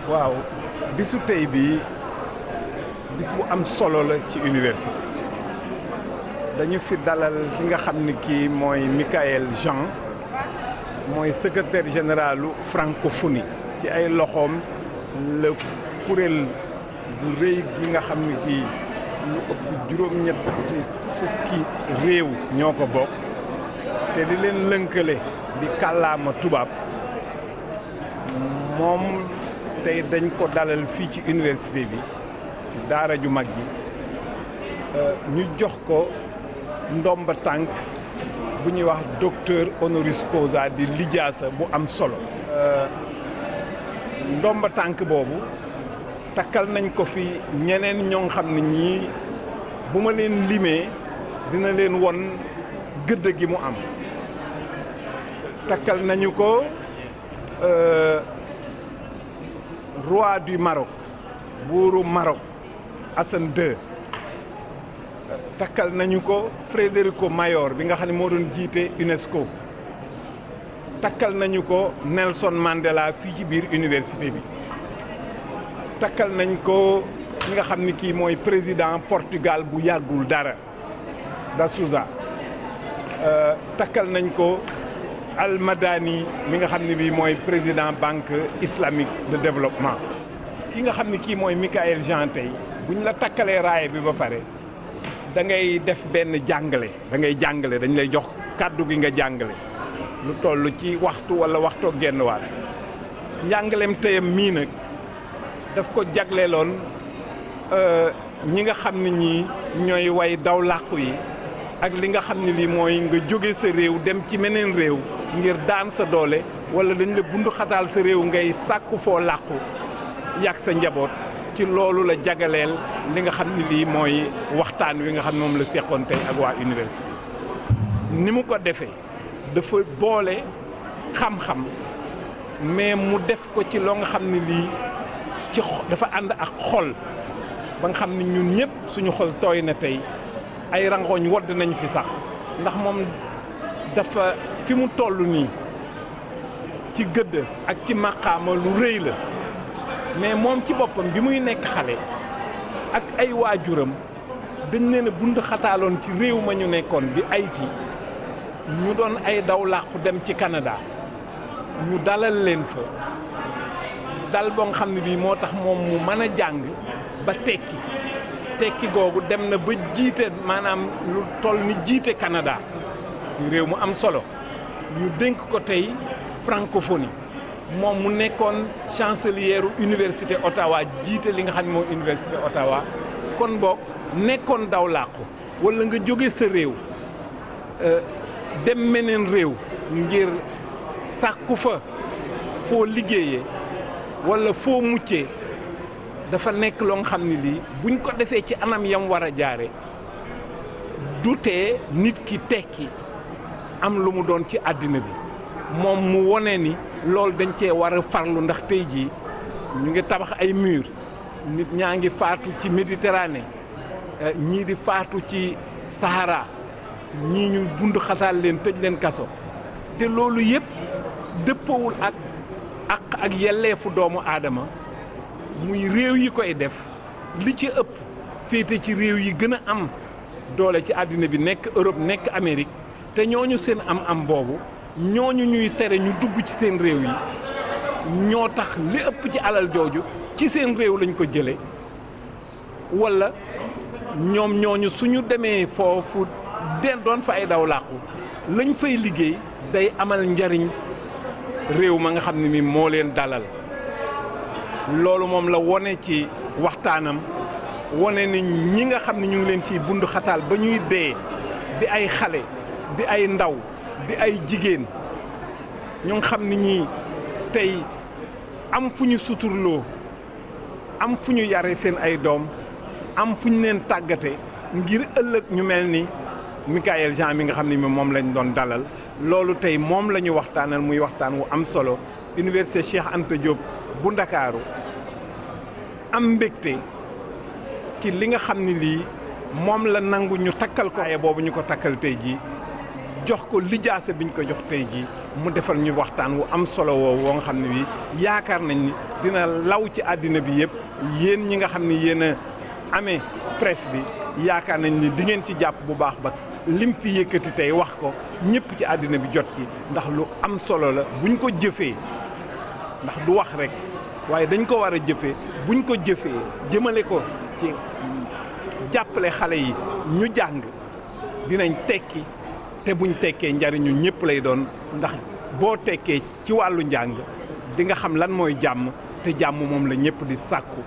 waaw bisu tey bi bis bu am solo la ci université dañu fi dalal ki nga xam ni kii mooy Michaël Jean mooy secrétaire généralu francophonie ci ay loxoom la kuréel bu rëy gi nga xam ni kii lu ëpp juróom-ñetti fukki réew ñoo ko bokk te li leen lënkale di kàllaama tubaab moom tey dañ ko dalal fii ci université bi daara ju mag ji ñu jox ko ndomba tànk bu ñuy wax docteur honoris causa di lijaasa bu am solo ndomba tànk boobu takkal nañ ko fi ñeneen ñoo xam ne ñii bu ma leen limee dina leen won gëdd gi mu am takkal nañu ko roi du Maroc buuru Maroc Hassan II takkal nañu ko Federico Mayor bi nga xam ne moo doon jiite UNESCO takkal nañu ko Nelson Mandela fii ci biir université bi takkal nañ ko ki nga xam ni kii mooy président Portugal bu yàggul dara da Souza takkal nañ ko Al Madani mi nga xam ne bii mooy président banque islamique de développement ki nga xam ne kii mooy Michaël Jean tey buñ la takkalee raaye bi ba pare da ngay def benn jàngale dañ lay jox kàddu gi nga jàngale lu toll ci waxtu wala waxtoo genn waat njàngaleem teyam mii nag daf ko jagleeloon ñi nga xam ne ñii ñooy way daw làqu yi ak li nga xam ne lii mooy nga jóge sa réew dem ci meneen réew ngir daan sa doole wala dañ la bundu xataal sa réew ngay sàkku foo làqu yàgg sa njaboot ci loolu la jagaleel li nga xam ne lii mooy waxtaan wi nga xam ne moom la seqoon tey ak waa université ni mu ko defee dafa boole xam-xam mais mu def ko ci loo nga xam ne lii ci dafa ànd ak xol ba nga xam ne ñun ñëpp suñu xol tooy na tey ay rangooñ wodd nañ fi sax ndax moom dafa fi mu toll nii ci gëdd ak ci maqaama lu rëy la mais moom ci boppam bi muy nekk xale ak ay waajuram dañ leen a bund xataaloon ci réew ma ñu nekkoon bi Haïti ñu doon ay daw làqu dem ci Canada ñu dalal leen fa dal boo nga xam ne bii moo tax moom mu mën a jàng ba tekki googu dem na ba jiite maanaam lu toll ni jiite Canada réew mu am solo ñu dénk ko tey francophonie moom mu nekkoon chancelière université Ottawa jiite li nga xam ne mooy université Ottawa kon boog nekkoon daw làqu wala nga jóge sa réew dem meneen réew ngir sàkku fa foo liggéeyee wala foo muccee dafa nekk loo nga xam ne lii buñ ko defee ci anam yam war a jaare du tee nit ki tekki am lu mu doon ci àddina bi moom mu wone ni loolu dañ cee war a farlu ndax tey jii ñu ngi tabax ay mur nit ñaa ngi faatu ci Méditerranée ñii di faatu ci Sahara ñii ñu bund xataal leen tëj leen kaso te loolu yëpp dëppawul ak yelleefu doomu aadama muy réew yi koy def li ci ëpp féete ci réew yi gën a am doole ci àddina bi nekk Europe nekk Amérique te ñooñu seen am boobu ñooñu ñuy tere ñu dugg ci seen réew yi ñoo tax li ëpp ci alal jooju ci seen réew lañ ko jële wala ñoom ñooñu suñu demee foofu doon fa ay daw làqu lañ fay liggéey day amal njariñ réew ma nga xam ne mi moo leen dalal loolu moom la wone ci waxtaanam wone ni ñi nga xam ne ñu ngi leen ciy bund xataal ba ñuy dee di ay xale di ay ndaw di ay jigéen ñu nga xam ne ñii tey am fu ñu suturloo am fu ñu yare seen ay doom am fu ñu leen tàggate ngir ëllëg ñu mel ni Michaël Jean mi nga xam ne moom lañ doon dalal loolu tey moom la ñu waxtaanal muy waxtaan wu am solo Université Cheikh Anta Diop bu Ndakaaru am mbégte ci li nga xam ne lii moom la nangu ñu takkal ko boobu ñu ko takkal tey jii jox ko lijaase biñ ko jox tey jii mu defal ñu waxtaan wu am solo woo nga xam ne bii yaakaar nañ ni dina law ci àddina bi yëpp yéen ñi nga xam ne yéen a amee presse bi yaakaar nañ ni di ngeen ci jàpp bu baax ba lim fi yëkkati tey wax ko ñëpp ci àddina bi jot ci ndax lu am solo la buñ ko jëfee ndax du wax rek waaye dañ ko war a jëfee buñ ko jëfee jëmale ko ci jàppale xale yi ñu jàng dinañ tekki te buñ tekkee njariñu ñëpp lay doon ndax boo tekkee ci wàllu njàng di nga xam lan mooy jàmm te jàmm moom la ñëpp di sàkku.